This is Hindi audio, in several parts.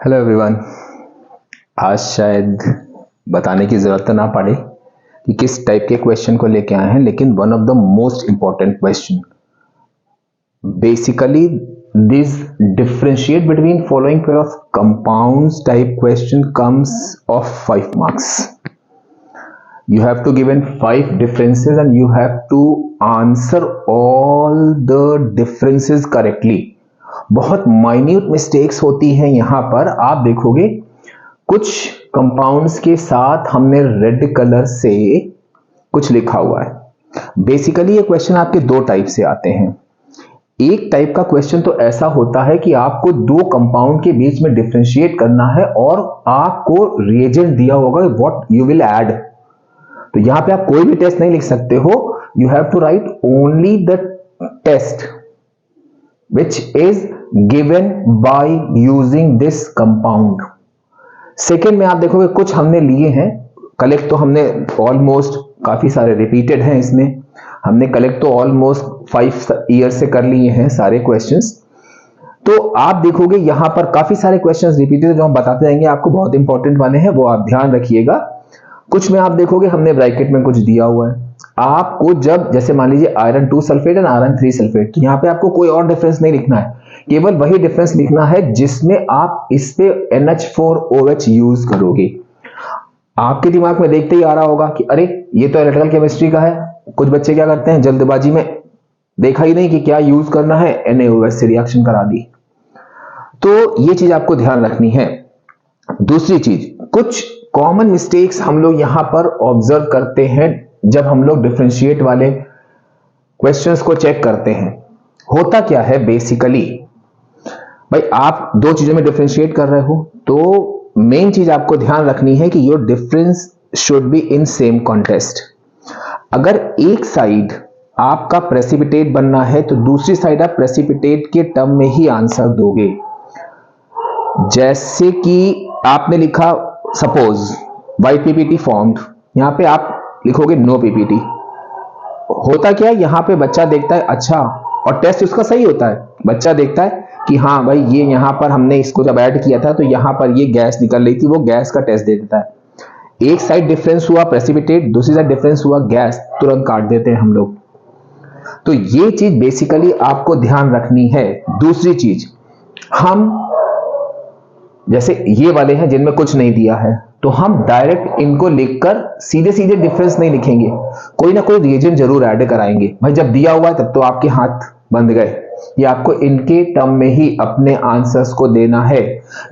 Hello everyone. आज शायद बताने की ज़रूरत ना पड़े कि किस टाइप के क्वेश्चन को लेके आए हैं, लेकिन one of the most important question basically this differentiate between following pair of compounds type question comes of 5 marks. You have to given 5 differences and you have to answer all the differences correctly. बहुत माइन्यूट मिस्टेक्स होती हैं यहां पर. आप देखोगे कुछ कंपाउंड्स के साथ हमने रेड कलर से कुछ लिखा हुआ है. बेसिकली ये क्वेश्चन आपके दो टाइप से आते हैं. एक टाइप का क्वेश्चन तो ऐसा होता है कि आपको दो कंपाउंड के बीच में डिफरेंशिएट करना है और आपको रिएजेंट दिया होगा व्हाट यू विल ऐड. तो यहां पे आप कोई भी टेस्ट नहीं लिख सकते हो. You have to write only the test which is given by using this compound. Second में आप देखोगे कुछ हमने लिए हैं कलेक्ट, तो हमने ऑलमोस्ट काफी सारे रिपीटेड हैं. इसमें हमने कलेक्ट तो ऑलमोस्ट 5 ईयर से कर लिए हैं सारे क्वेश्चंस. तो आप देखोगे यहां पर काफी सारे क्वेश्चंस रिपीटेड जो हम बताते जाएंगे आपको, बहुत इंपॉर्टेंट वाले हैं, वो आप ध्यान रखिएगा. कुछ में आप देखोगे हमने ब्रैकेट में कुछ दिया हुआ है. आपको जब जैसे मान लीजिए iron 2 sulphate and iron 3 sulphate, तो यहां पे आपको कोई और डिफरेंस नहीं लिखना है, केवल वही डिफरेंस लिखना है जिसमें आप इस पे NH4OH यूज करोगे. आपके दिमाग में देखते ही आ रहा होगा कि अरे ये तो इलेक्ट्रिकल केमिस्ट्री का है. कुछ बच्चे क्या करते हैं, जल्दबाजी में देखा ही नहीं कि क्या यूज करना है, NaOH से रिएक्शन करा दी. तो ये चीज आपको ध्यान रखनी है. दूसरी चीज, कुछ कॉमन मिस्टेक्स हम लोग यहां पर ऑब्जर्व करते हैं जब हम लोग डिफरेंशिएट वाले क्वेश्चंस को चेक करते हैं. होता क्या है बेसिकली, भाई आप दो चीजों में डिफरेंशिएट कर रहे हो तो मेन चीज आपको ध्यान रखनी है कि your difference should be in same contest. अगर एक साइड आपका प्रेसिपिटेट बनना है तो दूसरी साइड आप प्रेसिपिटेट के टर्म में ही आंसर दोगे. जैसे कि आपने लिखा सपोज वाइट पीपीटी फॉर्म्ड, यहां पे आप लिखोगे नो पीपीटी. होता क्या है, यहां पे बच्चा देखता है अच्छा, और टेस्ट उसका सही होता है. बच्चा देखता है कि हाँ भाई ये यहां पर हमने इसको जब ऐड किया था तो यहां पर ये गैस निकल रही थी, वो गैस का टेस्ट दे देता है. एक साइड डिफरेंस हुआ प्रेसिपिटेट, दूसरी साइड डिफरेंस हुआ गैस, तुरंत काट देते हैं हम लोग. तो ये चीज बेसिकली आपको ध्यान रखनी है. दूसरी चीज, हम जैसे ये वाले हैं जिनमें कुछ नहीं दिया है तो हम डायरेक्ट इनको लिखकर सीधे सीधे डिफरेंस नहीं लिखेंगे, कोई ना कोई रिएजेंट जरूर ऐड कराएंगे. भाई जब दिया हुआ है तब तो आपके हाथ बंद गए, ये आपको इनके टर्म में ही अपने आंसर्स को देना है.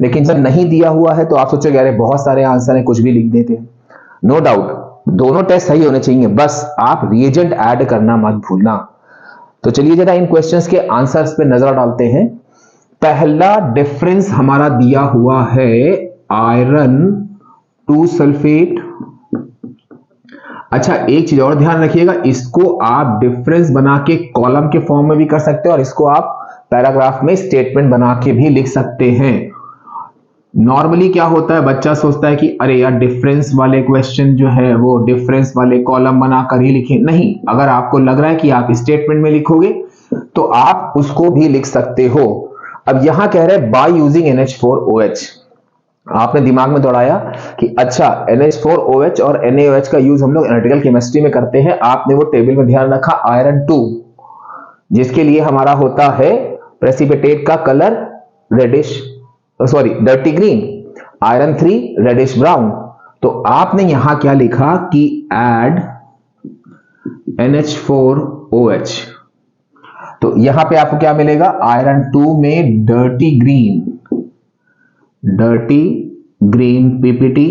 लेकिन जब नहीं दिया हुआ है तो आप सोचोगे अरे बहुत सारे आंसर है, कुछ भी लिख देते हैं. नो डाउट दोनों टेस्ट सही होने चाहिए, बस आप रिएजेंट ऐड करना मत भूलना. तो चलिए जरा इन क्वेश्चंस के आंसर्स पे नजर डालते हैं. पहला डिफरेंस हमारा दिया हुआ है आयरन 2 सल्फेट. अच्छा एक चीज और ध्यान रखिएगा, इसको आप डिफरेंस बना के कॉलम के फॉर्म में भी कर सकते हो और इसको आप पैराग्राफ में स्टेटमेंट बना के भी लिख सकते हैं. नॉर्मली क्या होता है, बच्चा सोचता है कि अरे यार डिफरेंस वाले क्वेश्चन जो है वो डिफरेंस वाले कॉलम बनाकर ही लिखें. नहीं, अगर आपको लग रहा है कि आप स्टेटमेंट में लिखोगे तो आप उसको भी लिख सकते हो. अब यहां कह रहे हैं बाय यूजिंग NH4OH. आपने दिमाग में दौड़ाया कि अच्छा NH4OH और NaOH का यूज हम लोग एनालिटिकल केमिस्ट्री में करते हैं. आपने वो टेबल में ध्यान रखा आयरन 2, जिसके लिए हमारा होता है प्रेसिपिटेट का colour reddish, sorry dirty green, iron 3 reddish brown. तो आपने यहां क्या लिखा कि ऐड NH4OH. तो यहां पे आपको क्या मिलेगा, आयरन 2 में डर्टी ग्रीन पीपीटी,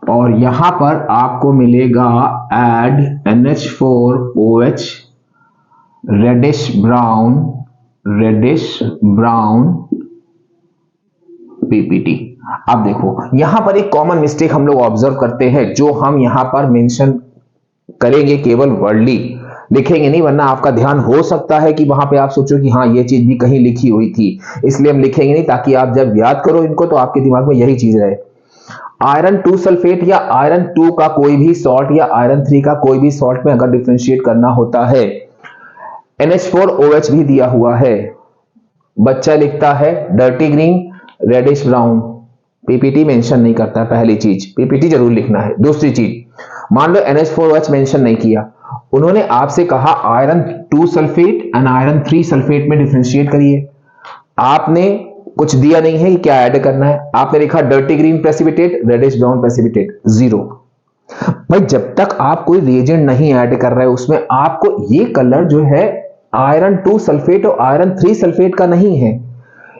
और यहां पर आपको मिलेगा add NH4OH reddish brown PPT. अब देखो यहां पर एक कॉमन मिस्टेक हम लोग ऑब्जर्व करते हैं जो हम यहां पर मेंशन करेंगे, केवल वर्डली लिखेंगे नहीं, वरना आपका ध्यान हो सकता है कि वहां पे आप सोचो कि हाँ ये चीज भी कहीं लिखी हुई थी, इसलिए हम लिखेंगे नहीं, ताकि आप जब याद करो इनको तो आपके दिमाग में यही चीज रहे. आयरन 2 सल्फेट या आयरन 2 का कोई भी सॉल्ट या आयरन 3 का कोई भी सॉल्ट में अगर डिफरेंशिएट करना होता है, NH4OH भी दिया हुआ है, बच्चा लिखता है dirty green, reddish brown, PPT mention नहीं करता है, पहली चीज पीपीटी जरूर लिखना है। दूसरी चीज, मान लो NH4OH मेंशन नहीं किया, उन्होंने आपसे कहा iron 2 sulphate and iron 3 sulphate में डिफरेंशिएट करिए, आपने कुछ दिया नहीं है कि क्या ऐड करना है, आपने लिखा dirty green precipitate, reddish brown precipitate, zero. भाई जब तक आप कोई रिएजेंट नहीं ऐड कर रहे हो उसमें, आपको ये कलर जो है आयरन 2 सल्फेट और आयरन 3 सल्फेट का नहीं है,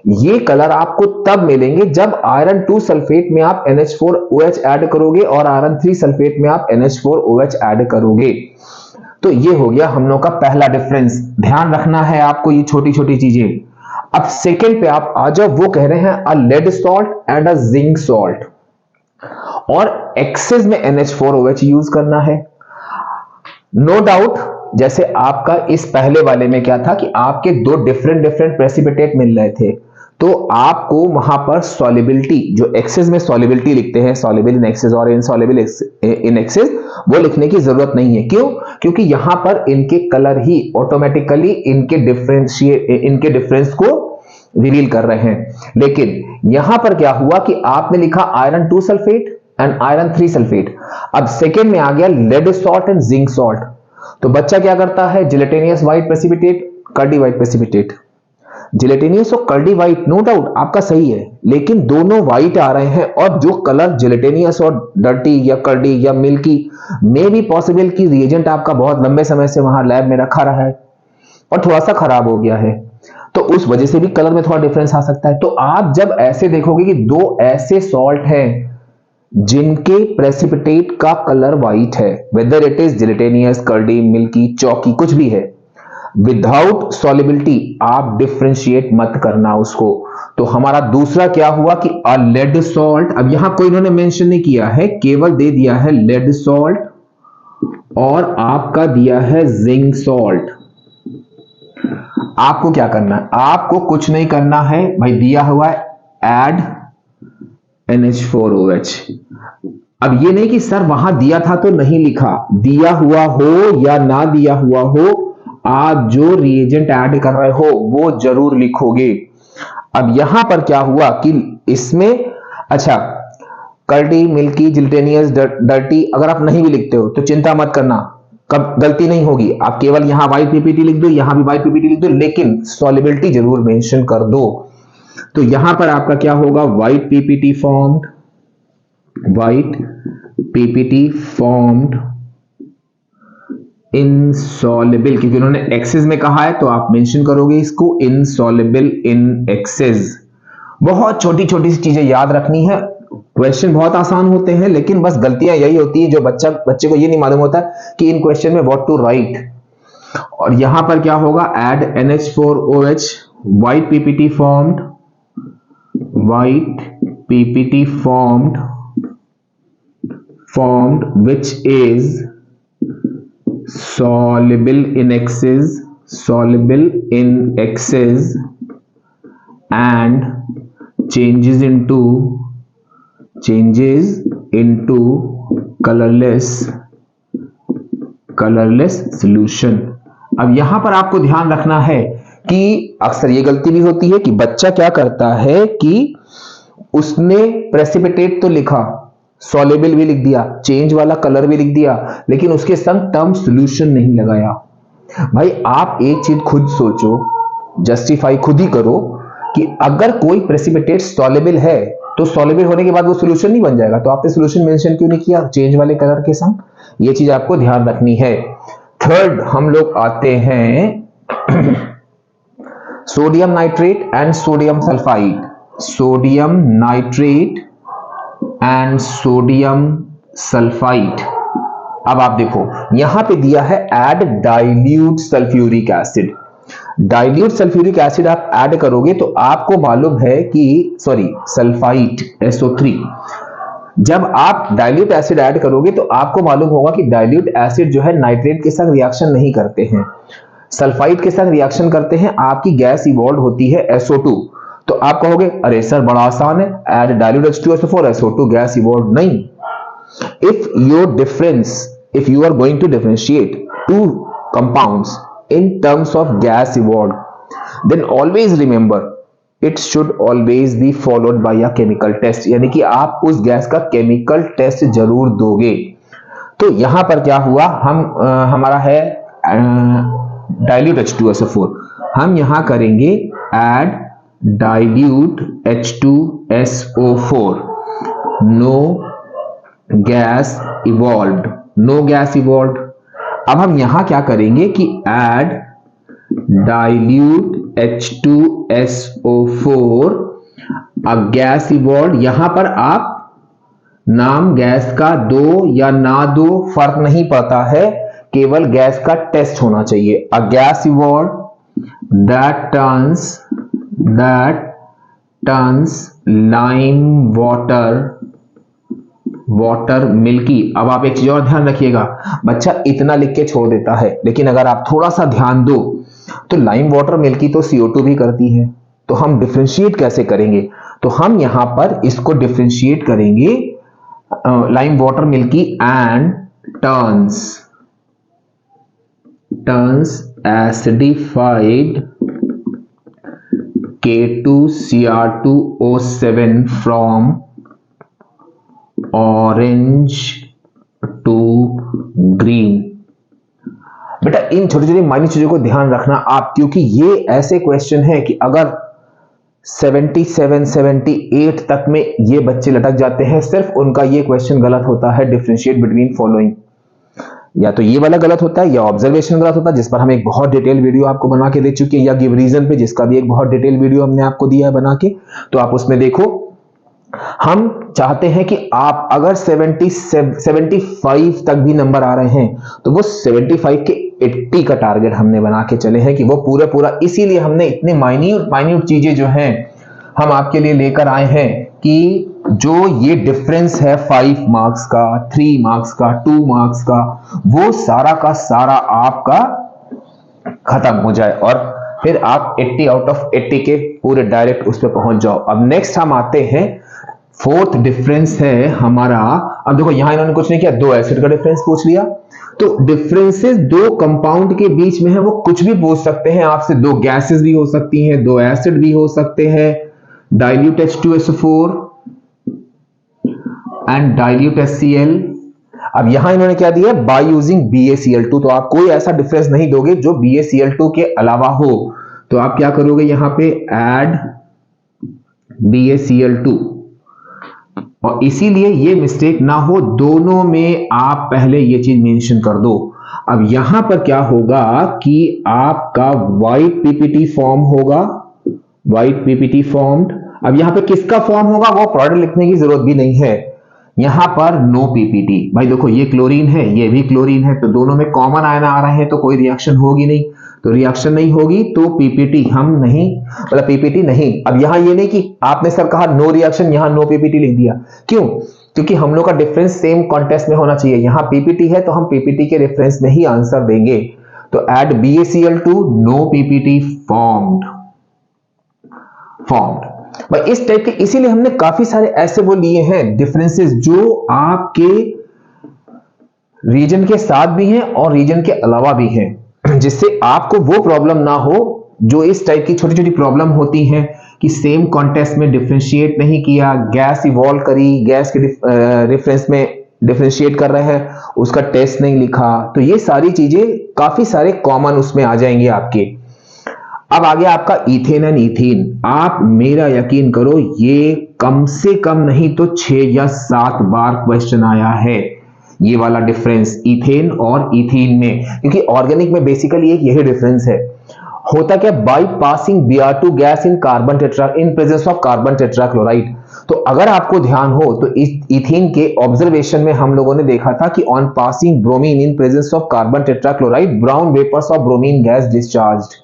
ये कलर आपको तब मिलेंगे जब आयरन 2 सल्फेट में आप NH4OH ऐड करोगे और आयरन 3 सल्फेट में आप NH4OH ऐड करोगे। तो ये हो गया हम लोग का पहला डिफरेंस, ध्यान रखना है आपको ये छोटी छोटी चीजें। अब सेकेंड पे आप आ जाओ, वो कह रहे हैं a lead salt and a zinc salt, और एक्सेस में NH4OH यूज करना है। नो डाउट, जैसे आपका इस पहले वाले में क्या था कि आपके दो डिफरेंट प्रेसिपिटेट मिल रहे थे, तो आपको वहां पर सॉल्युबिलिटी, जो एक्सेस में सॉल्युबिलिटी लिखते हैं, सॉल्युबल इन एक्सेस और इनसॉल्युबल इन एक्सेस, वो लिखने की जरूरत नहीं है। क्यों? क्योंकि यहां पर इनके कलर ही ऑटोमेटिकली इनके डिफरेंस को रिवील कर रहे हैं। लेकिन यहां पर क्या हुआ कि आपने लिखा iron 2 sulphate and iron 3 sulphate, अब सेकेंड में आ गया lead salt and zinc salt, तो बच्चा क्या करता है, gelatinous white precipitate, curdy white precipitate. Gelatinous और कर्डी व्हाइट नो डाउट आपका सही है, लेकिन दोनों व्हाइट आ रहे हैं, और जो कलर जिलेटेनियस और डर्टी या कर्डी या मिल्की में भी पॉसिबल कि रिएजेंट आपका बहुत लंबे समय से वहां लैब में रखा रहा है और थोड़ा सा खराब हो गया है, तो उस वजह से भी कलर में थोड़ा डिफरेंस आ सकता है। तो आप जब ऐसे देखोगे कि दो ऐसे सॉल्ट हैं जिनके प्रेसिपिटेट का कलर व्हाइट है, whether it is gelatinous, curdy, milky, chalky, कुछ भी है, विदाउट सॉल्युबिलिटी आप डिफरेंशिएट मत करना उसको। तो हमारा दूसरा क्या हुआ कि अ लेड सॉल्ट, अब यहां कोई इन्होंने मेंशन नहीं किया है, केवल दे दिया है लेड सॉल्ट और आपका दिया है जिंक सॉल्ट। आपको क्या करना है, आपको कुछ नहीं करना है भाई, दिया हुआ है ऐड NH4OH। अब ये नहीं कि सर वहां दिया था तो नहीं लिखा, दिया हुआ हो या ना दिया हुआ हो, आप जो रिएजेंट ऐड कर रहे हो वो जरूर लिखोगे। अब यहां पर क्या हुआ कि इसमें, अच्छा, कर्डी, मिल्की, जिल्टेनियस, डर्टी अगर आप नहीं भी लिखते हो तो चिंता मत करना, कब गलती नहीं होगी, आप केवल यहां व्हाइट पीपीटी लिख दो, यहां भी व्हाइट पीपीटी लिख दो, लेकिन सॉल्युबिलिटी जरूर मेंशन कर दो। तो यहां पर आपका क्या होगा, white PPT formed, white PPT formed insoluble, क्योंकि उन्होंने एक्सेस में कहा है तो आप मेंशन करोगे इसको इनसॉल्युबल इन एक्सेस। बहुत छोटी छोटी सी चीजें याद रखनी है, क्वेश्चन बहुत आसान होते हैं, लेकिन बस गलतियां यही होती है जो बच्चे को ये नहीं मालूम होता कि इन क्वेश्चन में व्हाट टू राइट। और यहां पर क्या होगा, add NH4OH, white PPT formed, white PPT formed which is soluble in excess and changes into colorless solution। अब यहां पर आपको ध्यान रखना है कि अक्सर ये गलती भी होती है कि बच्चा क्या करता है कि उसने प्रेसिपिटेट तो लिखा, सॉल्युबल भी लिख दिया, चेंज वाला कलर भी लिख दिया, लेकिन उसके संग टर्म सॉल्यूशन नहीं लगाया। भाई आप एक चीज खुद सोचो, जस्टिफाई खुद ही करो कि अगर कोई प्रेसिपिटेट सॉल्युबल है तो सॉल्युबल होने के बाद वो सॉल्यूशन नहीं बन जाएगा, तो आपने सॉल्यूशन मेंशन क्यों नहीं किया चेंज वाले कलर के संग? ये चीज आपको ध्यान रखनी है। थर्ड हम लोग आते हैं sodium nitrate and sodium sulphide, sodium nitrate and sodium sulphide. अब आप देखो यहां पे दिया है add dilute sulphuric acid. Dilute sulphuric acid आप ऐड करोगे तो आपको मालूम है कि सल्फाइड SO3, जब आप डाइल्यूट एसिड ऐड करोगे तो आपको मालूम होगा कि डाइल्यूट एसिड जो है नाइट्रेट के साथ रिएक्शन नहीं करते हैं, सल्फाइड के साथ रिएक्शन करते हैं, आपकी गैस इवॉल्व होती है SO2। तो आप कहोगे अरे सर बड़ा आसान है, add dilute H2SO4 SO2 gas evolve. नहीं, if you are going to differentiate two compounds in terms of gas evolved, then always remember it should always be followed by a chemical test, यानी कि आप उस गैस का केमिकल टेस्ट जरूर दोगे। तो यहां पर क्या हुआ, हमारा है डाइल्यूट H2SO4, हम यहां करेंगे add dilute H2SO4, no gas evolved, no gas evolved. अब हम यहां क्या करेंगे कि ऐड डाइल्यूट H2SO4, अब गैस इवॉल्व्ड, यहां पर आप नाम गैस का दो या ना दो फर्क नहीं पड़ता है, केवल गैस का टेस्ट होना चाहिए। A gas evolved that turns lime water milky. अब आप एक चीज और ध्यान रखिएगा, बच्चा इतना लिख के छोड़ देता है, लेकिन अगर आप थोड़ा सा ध्यान दो तो लाइम वाटर मिल्की तो CO2 भी करती है, तो हम डिफरेंशिएट कैसे करेंगे? तो हम यहां पर इसको डिफरेंशिएट करेंगे, lime water milky and turns acidified K2Cr2O7 from orange to green. बेटा इन छोटी छोटी माइनर चीजों को ध्यान रखना आप, क्योंकि ये ऐसे क्वेश्चन है कि अगर 77 78 तक में ये बच्चे लटक जाते हैं, सिर्फ उनका ये क्वेश्चन गलत होता है, डिफरेंशिएट बिटवीन फॉलोइंग। या तो ये वाला गलत होता है या ऑब्जर्वेशन गलत होता है, जिस पर हम एक बहुत डिटेल वीडियो आपको बना के दे चुके हैं, या गिव रीजन पे जिसका भी एक बहुत डिटेल वीडियो हमने आपको दिया है बना के, तो आप उसमें देखो। हम चाहते हैं कि आप अगर 75 तक भी नंबर आ रहे हैं तो वो 75 के 80 का टारगेट हमने बना के चले हैं कि वो पूरा, इसीलिए हमने इतने माइन्यूट चीजें जो हैं हम आपके लिए लेकर आए हैं कि जो ये डिफरेंस है 5 मार्क्स का, 3 मार्क्स का, 2 मार्क्स का, वो सारा का सारा आपका खत्म हो जाए और फिर आप 80 आउट ऑफ 80 के पूरे डायरेक्ट उस पर पहुंच जाओ। अब नेक्स्ट हम आते हैं, फोर्थ डिफरेंस है हमारा। अब देखो यहां इन्होंने कुछ नहीं किया, दो एसिड का डिफरेंस पूछ लिया। तो डिफरेंसेस दो कंपाउंड के बीच में है, वो कुछ भी पूछ सकते हैं आपसे, दो गैसेस भी हो सकती हैं, दो एसिड भी हो सकते हैं, dilute H2SO4 and dilute HCl। अब यहां इन्होंने क्या दिया, बाय यूजिंग BaCl2, तो आप कोई ऐसा डिफरेंस नहीं दोगे जो BaCl2 के अलावा हो, तो आप क्या करोगे यहां पे ऐड BaCl2, और इसीलिए ये मिस्टेक ना हो, दोनों में आप पहले ये चीज मेंशन कर दो। अब यहां पर क्या होगा कि आपका व्हाइट PPT फॉर्म होगा, व्हाइट PPT फॉर्म्ड। अब यहां पे किसका फॉर्म होगा वो प्रोडक्ट लिखने की जरूरत भी नहीं है, यहां पर नो PPT। भाई देखो ये क्लोरीन है, ये भी क्लोरीन है, तो दोनों में कॉमन आयन आ रहे हैं तो कोई रिएक्शन होगी नहीं, तो रिएक्शन नहीं होगी तो PPT हम नहीं, मतलब PPT नहीं। अब यहां ये नहीं कि आपने सर कहा नो रिएक्शन, यहां नो PPT लिख दिया, क्यों? क्योंकि हम लोग का डिफरेंस सेम कॉन्टेक्स्ट में होना चाहिए। यहां PPT है तो हम PPT के रेफरेंस में ही आंसर देंगे। तो add BaCl2, no PPT formed. भाई इस टाइप के, इसीलिए हमने काफी सारे ऐसे वो लिए हैं डिफरेंसेस जो आपके रीजन के साथ भी हैं और रीजन के अलावा भी हैं, जिससे आपको वो प्रॉब्लम ना हो जो इस टाइप की छोटी छोटी प्रॉब्लम होती हैं कि सेम कॉन्टेक्स्ट में डिफरेंशिएट नहीं किया, गैस इवॉल्व करी, गैस के रेफरेंस में डिफरेंशिएट कर रहे हैं, उसका टेस्ट नहीं लिखा, तो ये सारी चीजें काफी सारे कॉमन उसमें आ जाएंगे आपके। अब आ गया आपका इथेन एंड इथीन। आप मेरा यकीन करो ये कम से कम नहीं तो 6 या 7 बार क्वेश्चन आया है, ये वाला डिफरेंस इथेन और इथीन में, क्योंकि ऑर्गेनिक में बेसिकली एक यही डिफरेंस है। होता क्या, by passing Br2 gas in carbon tetra in presence of carbon tetrachloride. तो अगर आपको ध्यान हो तो इथीन के ऑब्जर्वेशन में हम लोगों ने देखा था कि on passing bromine in presence of carbon tetrachloride brown vapours of bromine gas discharged.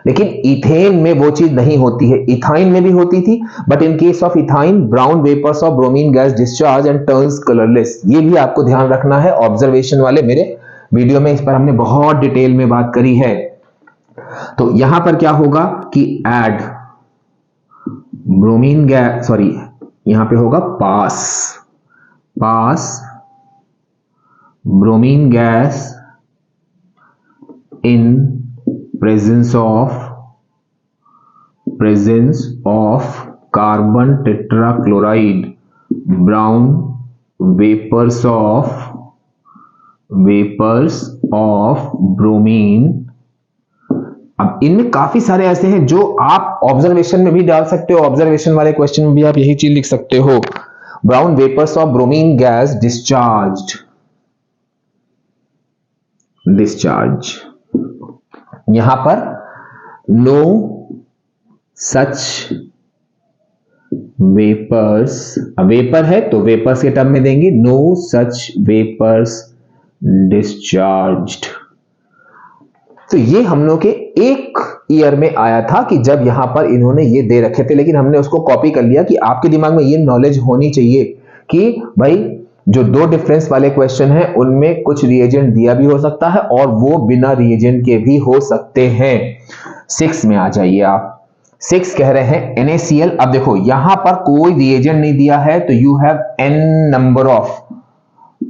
लेकिन इथेन में वो चीज नहीं होती है, इथाइन में भी होती थी, but in case of ethyne brown vapours of bromine gas discharge and turns colourless. ये भी आपको ध्यान रखना है, ऑब्जर्वेशन वाले मेरे वीडियो में इस पर हमने बहुत डिटेल में बात करी है। तो यहां पर क्या होगा कि ऐड ब्रोमीन गैस, सॉरी यहां पे होगा pass bromine gas in presence presence of carbon tetrachloride, brown vapors of bromine। अब इनमें काफी सारे ऐसे हैं जो आप ऑब्जर्वेशन में भी डाल सकते हो, ऑब्जर्वेशन वाले क्वेश्चन में भी आप यही चीज लिख सकते हो। Brown vapours of bromine gas discharge. यहां पर नो सच वेपर्स, वेपर है तो वेपर्स के टर्म में देंगे, नो सच वेपर्स डिस्चार्ज्ड। तो ये हम लोग के एक ईयर में आया था कि जब यहां पर इन्होंने ये दे रखे थे, लेकिन हमने उसको कॉपी कर लिया कि आपके दिमाग में ये नॉलेज होनी चाहिए कि भाई जो दो डिफरेंस वाले क्वेश्चन हैं उनमें कुछ रिएजेंट दिया भी हो सकता है और वो बिना रिएजेंट के भी हो सकते हैं। 6 में आ जाइए आप। 6 कह रहे हैं NaCl। अब देखो यहां पर कोई रिएजेंट नहीं दिया है तो you have n number of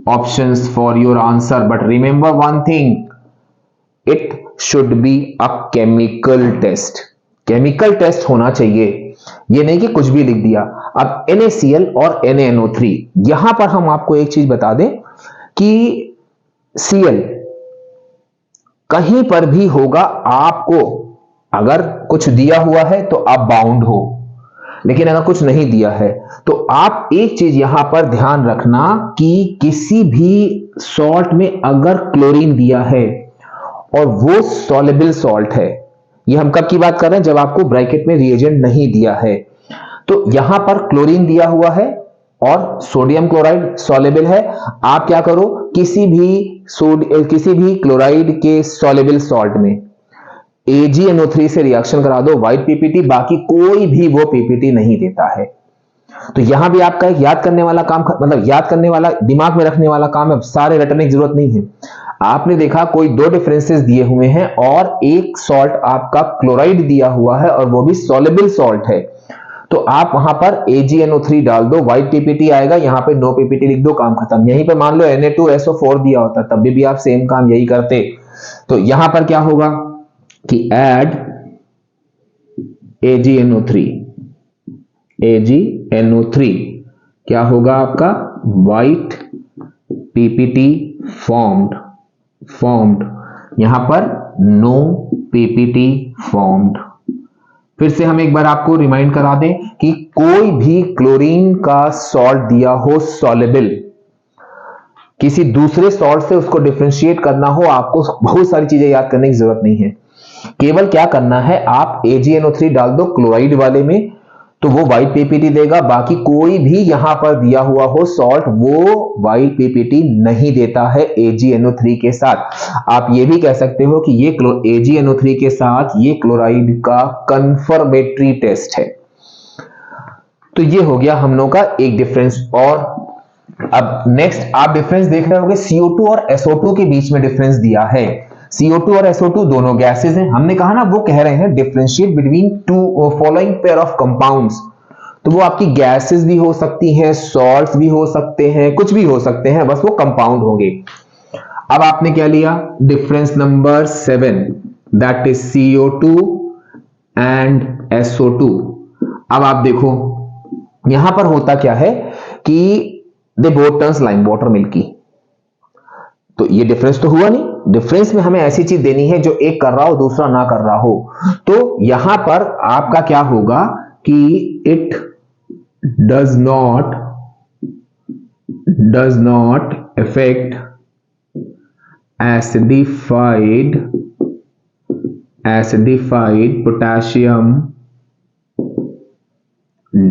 options for your answer, but remember one thing, it should be a chemical test. Chemical test होना चाहिए, ये नहीं कि कुछ भी लिख दिया। अब NaCl और NaNO3, यहां पर हम आपको एक चीज बता दें कि Cl कहीं पर भी होगा, आपको अगर कुछ दिया हुआ है तो आप बाउंड हो, लेकिन अगर कुछ नहीं दिया है तो आप एक चीज यहां पर ध्यान रखना कि किसी भी सॉल्ट में अगर क्लोरीन दिया है और वो सॉल्युबल सॉल्ट है, ये हम कब की बात कर रहे हैं, जब आपको ब्रैकेट में रिएजेंट नहीं दिया है, तो यहां पर क्लोरीन दिया हुआ है और सोडियम क्लोराइड सॉल्युबल है, आप क्या करो किसी भी क्लोराइड के सॉल्युबल सॉल्ट में AgNO3 से रिएक्शन करा दो, व्हाइट पीपीटी, बाकी कोई भी वो पीपीटी नहीं देता है। तो यहां भी आपका एक याद करने वाला काम, मतलब याद करने वाला, दिमाग में रखने वाला काम है, सारे रटने की जरूरत नहीं है। आपने देखा कोई दो डिफरेंसेस दिए हुए हैं और एक सॉल्ट आपका क्लोराइड दिया हुआ है और वो भी सॉल्युबल सॉल्ट है, तो आप वहां पर AgNO3 डाल दो, व्हाइट पीपीटी आएगा, यहां पे नो पीपीटी लिख दो, काम खत्म। यहीं पे मान लो Na2SO4 दिया होता तब भी आप सेम काम यही करते। तो यहां पर क्या होगा कि ऐड AgNO3 क्या होगा आपका, व्हाइट पीपीटी फॉर्म्ड, यहां पर नो पीपीटी फॉर्म्ड। फिर से हम एक बार आपको रिमाइंड करा दें कि कोई भी क्लोरीन का सॉल्ट दिया हो सॉल्युबल, किसी दूसरे सॉल्ट से उसको डिफरेंशिएट करना हो, आपको बहुत सारी चीजें याद करने की जरूरत नहीं है। केवल क्या करना है, आप AgNO3 डाल दो क्लोराइड वाले में तो वो व्हाइट पीपीटी देगा, बाकी कोई भी यहां पर दिया हुआ हो सॉल्ट वो व्हाइट पीपीटी नहीं देता है AgNO3 के साथ। आप ये भी कह सकते हो कि ये AgNO3 के साथ ये क्लोराइड का कंफर्मेटरी टेस्ट है। तो ये हो गया हम लोग का एक डिफरेंस। और अब नेक्स्ट आप डिफरेंस देख रहे होंगे, CO2 और SO2 के बीच में डिफरेंस दिया है। CO2 और SO2 दोनों गैसेस हैं, हमने कहा ना, वो कह रहे हैं differentiate between two following pair of compounds, तो वो आपकी गैसेस भी हो सकती हैं, सॉल्ट्स भी हो सकते हैं, कुछ भी हो सकते हैं, बस वो कंपाउंड होंगे। अब आपने क्या लिया, difference number 7, that is CO2 and SO2। अब आप देखो यहां पर होता क्या है कि they both turns lime water milky, तो ये डिफरेंस तो हुआ नहीं। डिफरेंस में हमें ऐसी चीज देनी है जो एक कर रहा हो दूसरा ना कर रहा हो, तो यहां पर आपका क्या होगा कि it does not affect acidified potassium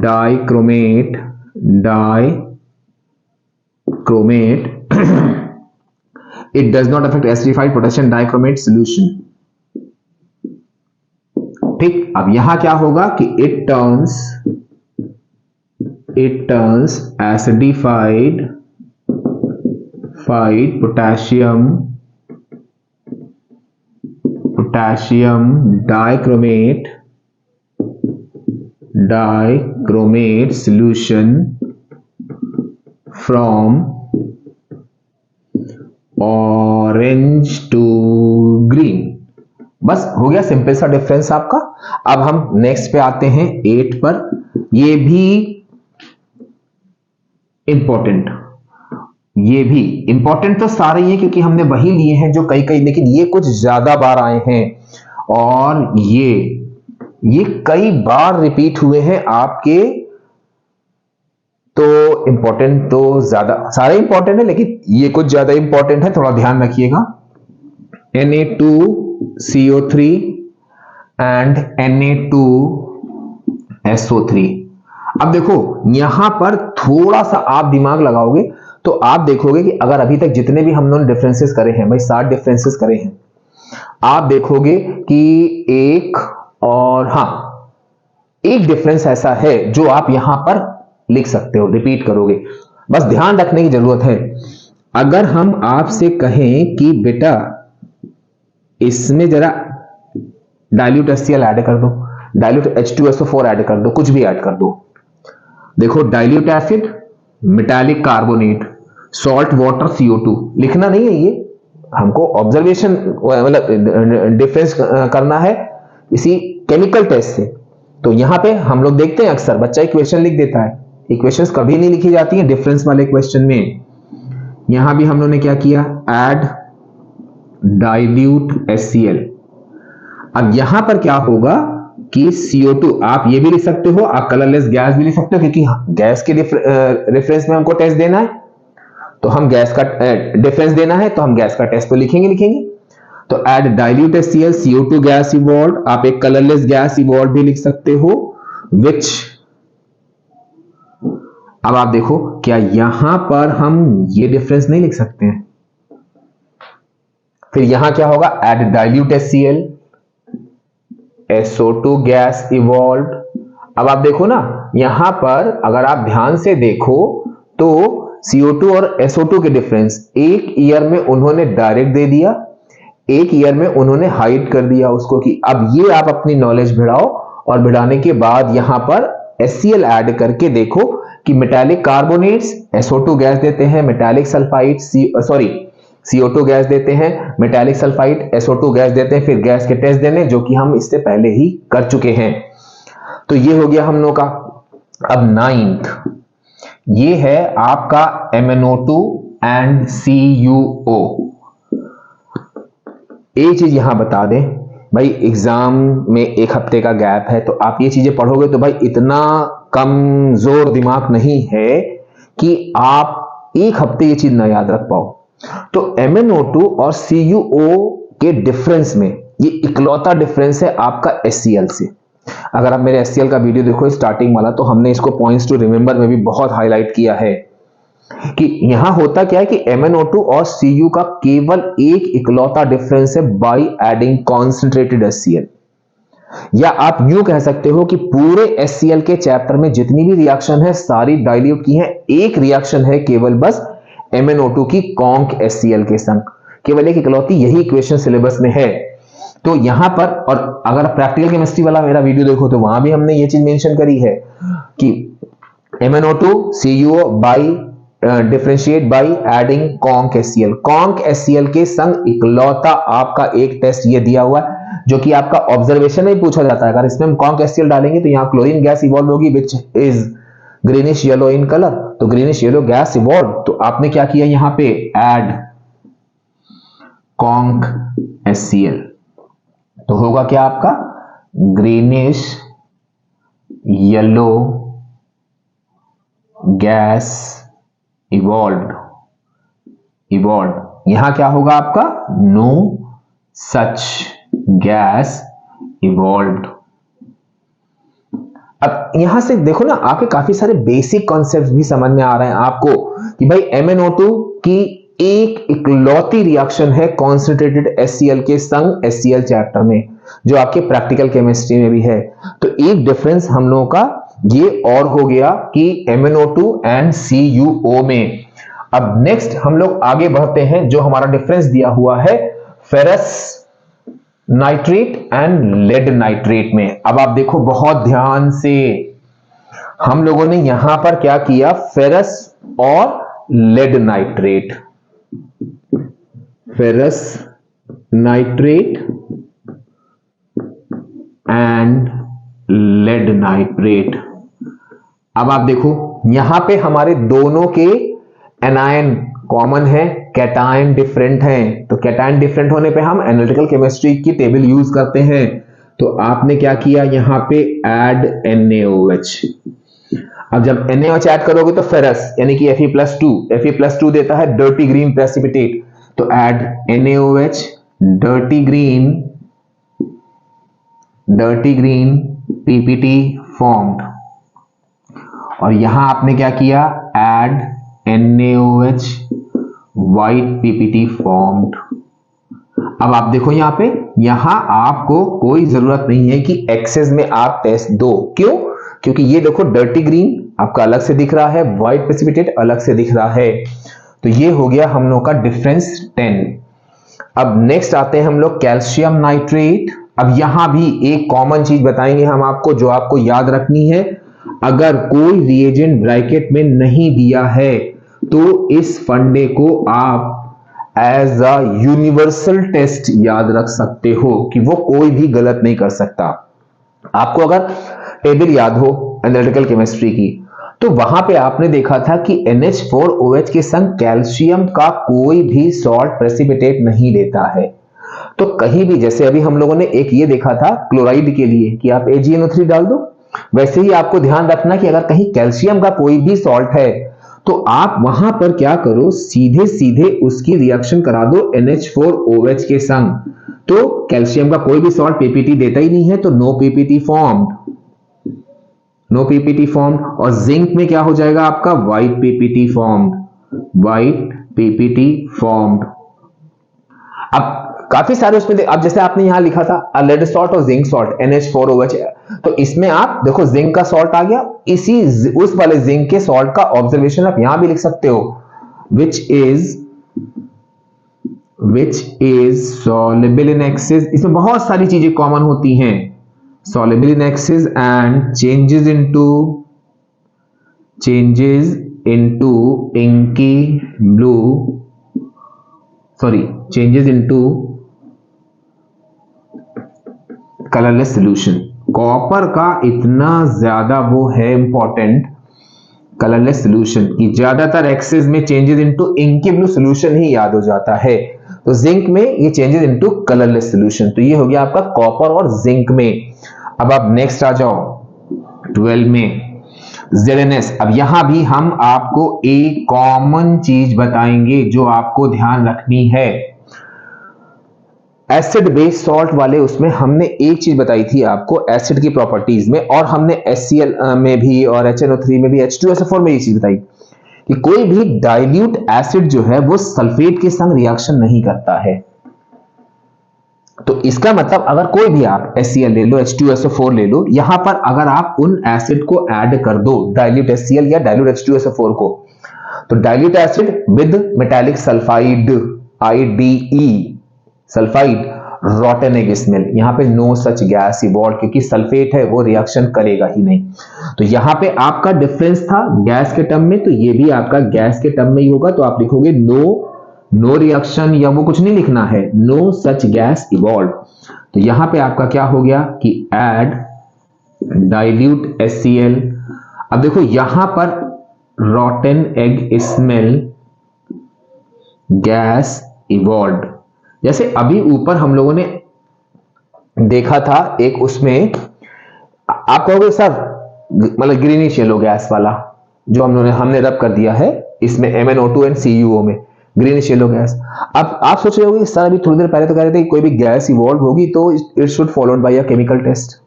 dichromate it does not affect acidified potassium dichromate solution। ठीक, अब यहां क्या होगा कि it turns acidified potassium dichromate solution from orange to green, बस हो गया सिंपल सा डिफरेंस आपका। अब हम नेक्स्ट पे आते हैं 8 पर। ये भी इंपॉर्टेंट, ये भी इंपॉर्टेंट तो सारे ही हैं क्योंकि हमने वही लिए हैं जो कई कई, लेकिन ये कुछ ज्यादा बार आए हैं और ये कई बार रिपीट हुए हैं आपके। तो इंपॉर्टेंट तो ज्यादा सारे इंपॉर्टेंट है, लेकिन ये कुछ ज्यादा इंपॉर्टेंट है, थोड़ा ध्यान रखिएगा। Na2CO3 and Na2SO3। अब देखो यहां पर थोड़ा सा आप दिमाग लगाओगे तो आप देखोगे कि अगर अभी तक जितने भी हम लोगों ने डिफरेंसेस करे हैं, भाई 7 डिफरेंसेस करे हैं, आप देखोगे कि एक और एक डिफरेंस ऐसा है जो आप यहां पर लिख सकते हो, रिपीट करोगे। बस ध्यान रखने की जरूरत है। अगर हम आपसे कहें कि बेटा इसमें जरा डाइल्यूट HCl ऐड कर दो, डाइल्यूट H2SO4 ऐड कर दो, कुछ भी ऐड कर दो। देखो dilute acid, metallic carbonate, salt water, CO2 लिखना नहीं है, ये हमको ऑब्जर्वेशन मतलब डिफरेंस करना है इसी केमिकल टेस्ट से। तो यहां पे हम लोग देखते हैं अक्सर बच्चा इक्वेशन लिख देता है, इक्वेशंस कभी नहीं लिखी जाती हैं डिफरेंस वाले क्वेश्चन में। यहां भी हम लोगों ने क्या किया, ऐड डाइल्यूट HCl। अब यहां पर क्या होगा कि CO2, आप ये भी लिख सकते हो, आप कलरलेस गैस भी लिख सकते हो, क्योंकि गैस के रेफरेंस में हमको टेस्ट देना है, तो हम गैस का डिफरेंस देना है, तो हम गैस का टेस्ट तो लिखेंगे। तो add dilute HCl, CO2 gas evolve. आप एक कलरलेस गैस इवॉल्व भी लिख सकते हो, विच। अब आप देखो क्या यहां पर हम ये डिफरेंस नहीं लिख सकते हैं? फिर यहां क्या होगा, add dilute HCl, SO2 gas evolve. अब आप देखो ना, यहां पर अगर आप ध्यान से देखो तो CO2 और SO2 के डिफरेंस एक ईयर में उन्होंने डायरेक्ट दे दिया, एक ईयर में उन्होंने हाइड कर दिया उसको। कि अब ये आप अपनी नॉलेज बढ़ाओ और बढ़ाने के बाद यहां पर HCl ऐड करके देखो कि मेटालिक कार्बोनेट्स SO2 गैस देते हैं, मेटालिक सल्फाइड CO2 गैस देते हैं, मेटालिक सल्फाइड SO2 गैस देते हैं। फिर गैस के टेस्ट देने, जो कि हम इससे पहले ही कर चुके हैं। तो ये हो गया हम लोग का। अब 9th ये है आपका MnO2 एंड CuO। एक चीज यहां बता दें भाई, एग्जाम में एक हफ्ते का गैप है, तो आप ये चीजें पढ़ोगे तो भाई इतना कमजोर दिमाग नहीं है कि आप एक हफ्ते ये चीज ना याद रख पाओ। तो MnO2 और CuO के डिफरेंस में ये इकलौता डिफरेंस है आपका HCl से। अगर आप मेरे HCl का वीडियो देखो स्टार्टिंग वाला, तो हमने इसको पॉइंट्स टू रिमेंबर में भी बहुत हाईलाइट किया है कि यहां होता क्या है कि MnO2 और Cu का केवल एक इकलौता डिफरेंस है बाय एडिंग कॉन्सेंट्रेटेड HCl। या आप यूं कह सकते हो कि पूरे HCl के चैप्टर में जितनी भी रिएक्शन है सारी डाइल्यूट की है, एक रिएक्शन है केवल बस MnO2 की कॉन्क HCl के संग, केवल एक इकलौती यही इक्वेशन सिलेबस में है। तो यहां पर, और अगर प्रैक्टिकल केमिस्ट्री वाला मेरा वीडियो देखो तो वहां भी हमने ये चीज मेंशन करी है कि MnO2 CuO by differentiate by adding conc HCl। Conc HCl के संग इकलौता आपका एक टेस्ट ये दिया हुआ है जो कि आपका ऑब्जर्वेशन में पूछा जाता है। अगर इसमें हम कॉन्क HCl डालेंगे तो यहां क्लोरीन गैस इवॉल्व होगी which is greenish yellow in colour, तो ग्रीनिश येलो गैस इवॉल्व। तो आपने क्या किया यहां पे, ऐड कॉन्क HCl, तो होगा क्या आपका ग्रीनिश येलो गैस इवॉल्व। यहां क्या होगा आपका, नो सच गैस इवॉल्व। अब यहां से देखो ना, आपके काफी सारे बेसिक कॉन्सेप्ट्स भी समझ में आ रहे हैं आपको कि भाई MnO2 की एक इकलौती रिएक्शन है कॉन्सेंट्रेटेड HCl के संग HCl चैप्टर में, जो आपके प्रैक्टिकल केमिस्ट्री में भी है। तो एक डिफरेंस हम लोगों का ये और हो गया कि MnO2 एंड CuO में। अब नेक्स्ट हम लोग आगे बढ़ते हैं, जो हमारा डिफरेंस दिया हुआ है ferrous nitrate and lead nitrate में। अब आप देखो बहुत ध्यान से, हम लोगों ने यहां पर क्या किया, फेरस और lead nitrate, ferrous nitrate and lead nitrate. अब आप देखो यहां पे हमारे दोनों के एनायन कॉमन है, कैटायन डिफरेंट हैं, तो कैटायन डिफरेंट होने पे हम एनालिटिकल केमिस्ट्री की टेबल यूज करते हैं। तो आपने क्या किया, यहां पे ऐड NaOH। अब जब NaOH ऐड करोगे तो फेरस यानी कि Fe+2 देता है डर्टी ग्रीन प्रेसिपिटेट, तो add NaOH, dirty green PPT formed. और यहां आपने क्या किया, add NaOH, white PPT formed. अब आप देखो यहां आपको कोई जरूरत नहीं है कि एक्सेस में आप टेस्ट दो। क्यों? क्योंकि ये देखो डर्टी ग्रीन आपका अलग से दिख रहा है, व्हाइट प्रेसिपिटेट अलग से दिख रहा है। तो ये हो गया हम लोग का डिफरेंस 10। अब नेक्स्ट आते हैं हम लोग कैल्शियम नाइट्रेट। अब यहां भी एक कॉमन चीज बताएंगे हम आपको जो आपको याद रखनी है। अगर कोई रिएजेंट ब्रैकेट में नहीं दिया है तो इस फंडे को आप एज अ यूनिवर्सल टेस्ट याद रख सकते हो कि वो कोई भी गलत नहीं कर सकता। आपको अगर टेबल याद हो एनालिटिकल केमिस्ट्री की, तो वहां पे आपने देखा था कि NH4OH के संग कैल्शियम का कोई भी सॉल्ट प्रेसिपिटेट नहीं देता है। तो कहीं भी, जैसे अभी हम लोगों ने एक ये देखा था क्लोराइड के लिए कि आप AgNO3 डाल दो, वैसे ही आपको ध्यान रखना कि अगर कहीं कैल्शियम का कोई भी सॉल्ट है तो आप वहां पर क्या करो, सीधे सीधे उसकी रिएक्शन करा दो NH4OH के संग। तो कैल्शियम का कोई भी सॉल्ट PPT देता ही नहीं है, तो नो PPT फॉर्म्ड। और जिंक में क्या हो जाएगा आपका, व्हाइट PPT फॉर्म्ड। अब काफी सारे उसमें, अब जैसे आपने यहां लिखा था लेड सॉल्ट और जिंक सॉल्ट NH4OH, तो इसमें आप देखो जिंक का सॉल्ट आ गया, इसी उस वाले जिंक के सॉल्ट का ऑब्जर्वेशन आप यहां भी लिख सकते हो, which is soluble in excess। इसमें बहुत सारी चीजें कॉमन होती हैं, soluble in excess and changes into colourless solution. Copper का इतना ज्यादा वो है इंपॉर्टेंट कलरलेस सोल्यूशन कि ज्यादातर एक्सेस में changes into inky blue solution ही याद हो जाता है। तो जिंक में ये चेंजेस इनटू कलरलेस सोल्यूशन। तो ये हो गया आपका कॉपर और जिंक में। अब आप नेक्स्ट आ जाओ 12 में ZnS। अब यहां भी हम आपको एक कॉमन चीज बताएंगे जो आपको ध्यान रखनी है। एसिड बेस सॉल्ट वाले उसमें हमने एक चीज बताई थी आपको एसिड की प्रॉपर्टीज में, और हमने HCl में भी और HNO3 में भी, H2SO4 में ये चीज बताई कि कोई भी डाइल्यूट एसिड जो है वो सल्फेट के संग रिएक्शन नहीं करता है। तो इसका मतलब अगर कोई भी आप HCl ले लो, H2SO4 ले लो, यहां पर अगर आप उन एसिड को ऐड कर दो, डाइल्यूट HCl या डाइल्यूट H2SO4 को, तो dilute acid with metallic sulphide IDE sulphide, rotten egg smell. यहां पे नो सच गैस इवॉल्व, क्योंकि सल्फेट है वो रिएक्शन करेगा ही नहीं। तो यहां पे आपका डिफरेंस था गैस के टर्म में, तो ये भी आपका गैस के टर्म में ही होगा। तो आप लिखोगे नो रिएक्शन, या वो कुछ नहीं लिखना है, नो सच गैस इवॉल्व। तो यहां पे आपका क्या हो गया कि ऐड डाइल्यूट HCl। अब देखो यहां पर रॉटन एग स्मेल गैस इवॉल्व। जैसे अभी ऊपर हम लोगों ने देखा था एक, उसमें आप कहोगे सर मतलब ग्रीनिश येलो गैस वाला जो हमने रब कर दिया है इसमें MnO2 एंड CuO में, ग्रीनिश येलो गैस। अब आप सोच रहे होगे सर अभी थोड़ी देर पहले तो कह रहे थे कि कोई भी गैस इवॉल्व होगी तो it should followed by a chemical test.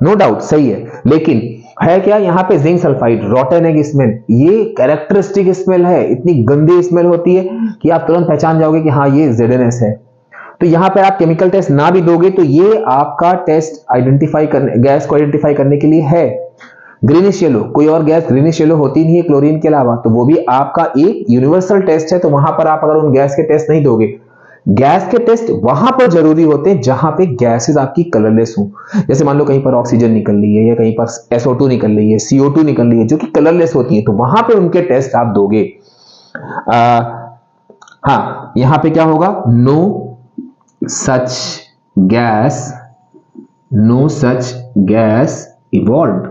No doubt सही है, लेकिन है क्या यहाँ पे zinc sulphide, rotten egg smell, ये कैरेक्टरिस्टिक स्मेल है, इतनी गंदी स्मेल होती है कि आप तुरंत पहचान जाओगे कि हाँ ये ZnS है। तो यहां पे आप केमिकल टेस्ट ना भी दोगे तो ये आपका टेस्ट आइडेंटिफाई करने, गैस को आइडेंटिफाई करने के लिए है। ग्रीनिश येलो, कोई और गैस ग्रीनिश येलो होती नहीं है क्लोरीन के अलावा, तो वो भी आपका एक यूनिवर्सल टेस्ट है। तो वहां पर आप अगर उन गैस के टेस्ट नहीं दोगे, गैस के टेस्ट वहां पर जरूरी होते हैं जहां पे गैसेस आपकी कलरलेस हो। जैसे मान लो कहीं पर ऑक्सीजन निकल रही है या कहीं पर SO2 निकल रही है, CO2 निकल रही है, जो कि कलरलेस होती है, तो वहां पे उनके टेस्ट आप दोगे। हाँ, यहां पे क्या होगा, no such gas no such gas evolve,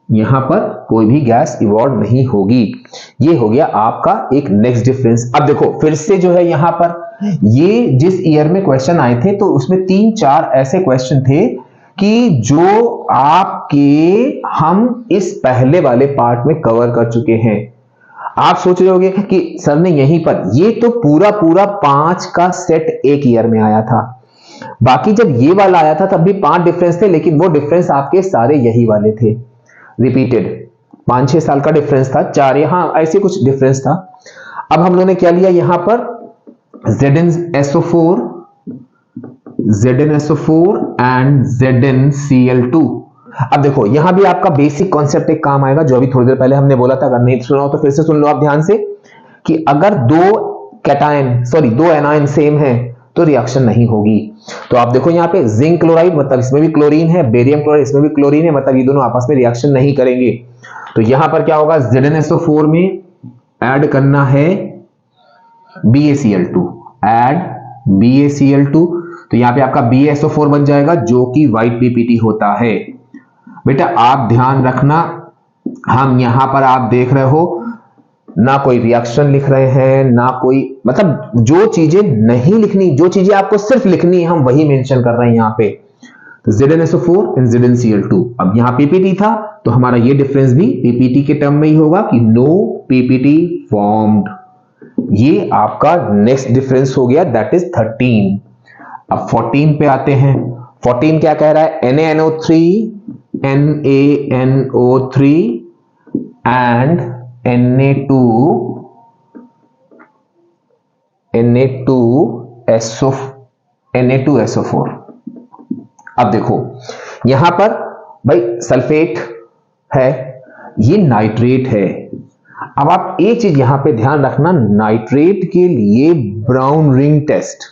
यहां पर कोई भी गैस इवॉल्व नहीं होगी। ये हो गया आपका एक नेक्स्ट डिफरेंस। अब देखो फिर से जो है यहां पर ये जिस ईयर में क्वेश्चन आए थे तो उसमें 3-4 ऐसे क्वेश्चन थे कि जो आपके हम इस पहले वाले पार्ट में कवर कर चुके हैं। आप सोच रहे होंगे कि सर ने यहीं पर, ये तो पूरा 5 का सेट एक ईयर में आया था, बाकी जब ये वाला आया था तब भी 5 डिफरेंस थे, लेकिन वो डिफरेंस आपके सारे यही वाले थे, रिपीटेड 5-6 साल का डिफरेंस था, 4 यहां ऐसे कुछ डिफरेंस था। अब हम लोगों ने क्या लिया यहां पर ZnSO4 एंड ZnCl2। अब देखो यहां भी आपका बेसिक कॉन्सेप्ट एक काम आएगा जो अभी थोड़ी देर पहले हमने बोला था, अगर नहीं सुना हो तो फिर से सुन लो आप ध्यान से, कि अगर दो एनायन सेम है तो रिएक्शन नहीं होगी। तो आप देखो यहां पे जिंक क्लोराइड, मतलब इसमें भी क्लोरीन है, बेरियम क्लोराइड इसमें भी क्लोरीन है, मतलब ये दोनों आपस में रिएक्शन नहीं करेंगे। तो यहां पर क्या होगा, ZnSO4 में ऐड करना है BaCl2, ऐड BaCl2, तो यहां पे आपका BaSO4 बन जाएगा जो कि व्हाइट PPT होता है। बेटा आप ध्यान रखना, हम यहां पर आप देख रहे हो ना कोई रिएक्शन लिख रहे हैं ना कोई, मतलब जो चीजें नहीं लिखनी, जो चीजें आपको सिर्फ लिखनी है हम वही मेंशन कर रहे हैं यहां पे। तो ZnSO4 एंड ZnCl2, अब यहां PPT था तो हमारा ये डिफरेंस भी PPT के टर्म में ही होगा कि नो PPT फॉर्म्ड। ये आपका नेक्स्ट डिफरेंस हो गया, दैट इज 13। अब 14 पे आते हैं। 14 क्या कह रहा है, NaNO3 एंड Na2SO4। अब देखो यहां पर भाई सल्फेट है, ये नाइट्रेट है। अब आप एक चीज यहां पे ध्यान रखना, नाइट्रेट के लिए ब्राउन रिंग टेस्ट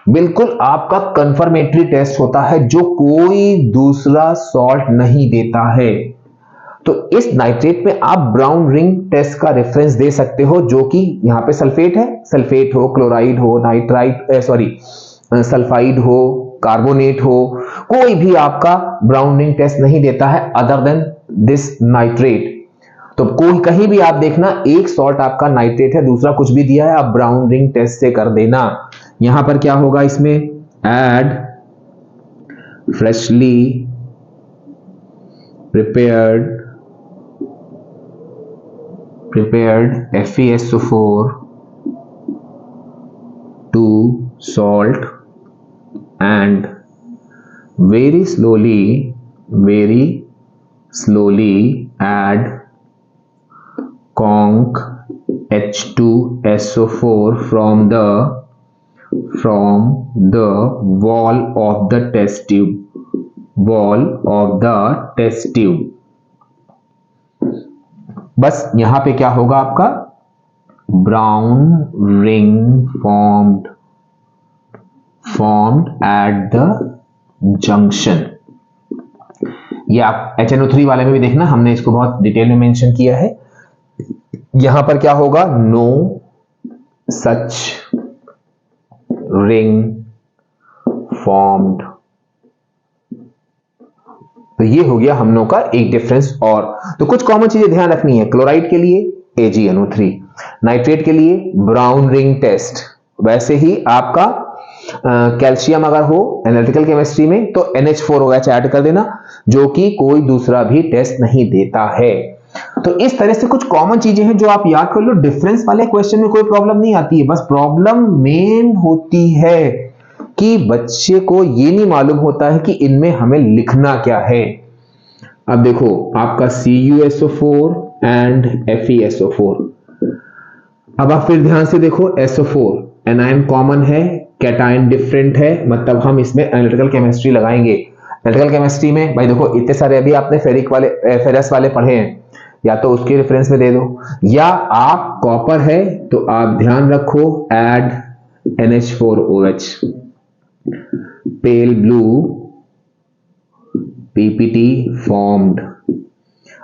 बिल्कुल आपका कंफर्मेटरी टेस्ट होता है जो कोई दूसरा सॉल्ट नहीं देता है। तो इस नाइट्रेट पे आप ब्राउन रिंग टेस्ट का रेफरेंस दे सकते हो, जो कि यहां पे सल्फेट है, सल्फेट हो, क्लोराइड हो, सल्फाइड हो, कार्बोनेट हो, कोई भी आपका ब्राउन रिंग टेस्ट नहीं देता है अदर देन दिस नाइट्रेट। तो कोई कहीं भी आप देखना एक सॉल्ट आपका नाइट्रेट है, दूसरा कुछ भी दिया है, आप ब्राउन रिंग टेस्ट से कर देना। यहां पर क्या होगा, इसमें add freshly prepared FeSO4 to salt and very slowly add conc H2SO4 from the wall of the test tube। बस यहां पे क्या होगा आपका, brown ring formed at the junction. ये आप HNO3 वाले में भी देखना, हमने इसको बहुत डिटेल में मेंशन किया है। यहां पर क्या होगा, नो सच रिंग फॉर्म्ड। तो ये हो गया हम लोग का एक डिफरेंस। और तो कुछ कॉमन चीजें ध्यान रखनी है, क्लोराइड के लिए AgNO3, नाइट्रेट के लिए ब्राउन रिंग टेस्ट। वैसे ही आपका कैल्शियम अगर हो एनालिटिकल केमिस्ट्री में तो NH4OH ऐड कर देना, जो कि कोई दूसरा भी टेस्ट नहीं देता है। तो इस तरह से कुछ कॉमन चीजें हैं जो आप याद कर लो। डिफरेंस वाले क्वेश्चन में कोई प्रॉब्लम नहीं आती है, बस प्रॉब्लम मेन होती है कि बच्चे को ये नहीं मालूम होता है कि इनमें हमें लिखना क्या है। अब देखो आपका CuSO4 एंड FeSO4। अब आप फिर ध्यान से देखो, SO4 एनायन कॉमन है, कैटायन डिफरेंट है, मतलब हम इसमें एनालिटिकल केमिस्ट्री लगाएंगे। एनालिटिकल केमिस्ट्री में भाई देखो इतने सारे अभी आपने फेरस वाले पढ़े हैं, या तो उसके रेफरेंस में दे दो, या आप कॉपर है तो आप ध्यान रखो add NH4OH, pale blue PPT formed.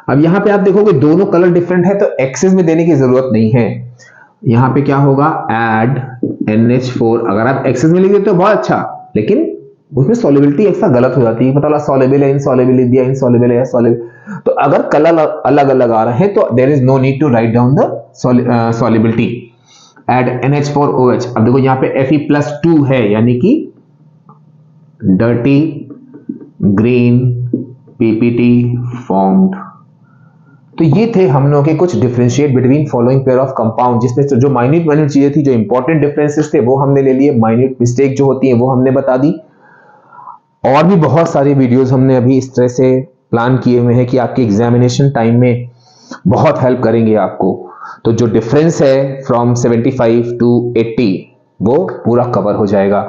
अब यहां पे आप देखोगे दोनों कलर डिफरेंट है तो एक्सेस में देने की जरूरत नहीं है। यहां पे क्या होगा, ऐड NH4, अगर आप एक्सेस में लिख देते तो बहुत अच्छा, लेकिन उसमें सॉल्युबिलिटी ऐसा गलत हो जाती है, मतलब सॉल्युबल है, इनसॉल्युबल दिया, इनसॉल्युबल है, सॉल्युबल। तो अगर कलर अलग अलग आ रहे हैं तो there is no need to write down the solubility. Add NH4OH। अब देखो यहाँ पे Fe+2 है, यानी कि डर्टी ग्रीन PPT फॉर्म्ड। तो ये थे हम लोगों के कुछ differentiate between following pair of compound, जिसमें जो माइन्यूट चीजें थी, जो इंपॉर्टेंट डिफरेंसेस थे वो हमने ले लिए, माइन्यूट मिस्टेक जो होती है वो हमने बता दी। और भी बहुत सारी वीडियोस हमने अभी इस तरह से प्लान किए हुए हैं कि आपके एग्जामिनेशन टाइम में बहुत हेल्प करेंगे आपको। तो जो डिफरेंस है फ्रॉम 75 टू 80 वो पूरा कवर हो जाएगा।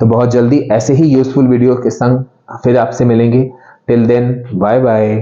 तो बहुत जल्दी ऐसे ही यूजफुल वीडियो के संग फिर आपसे मिलेंगे। Till then bye bye.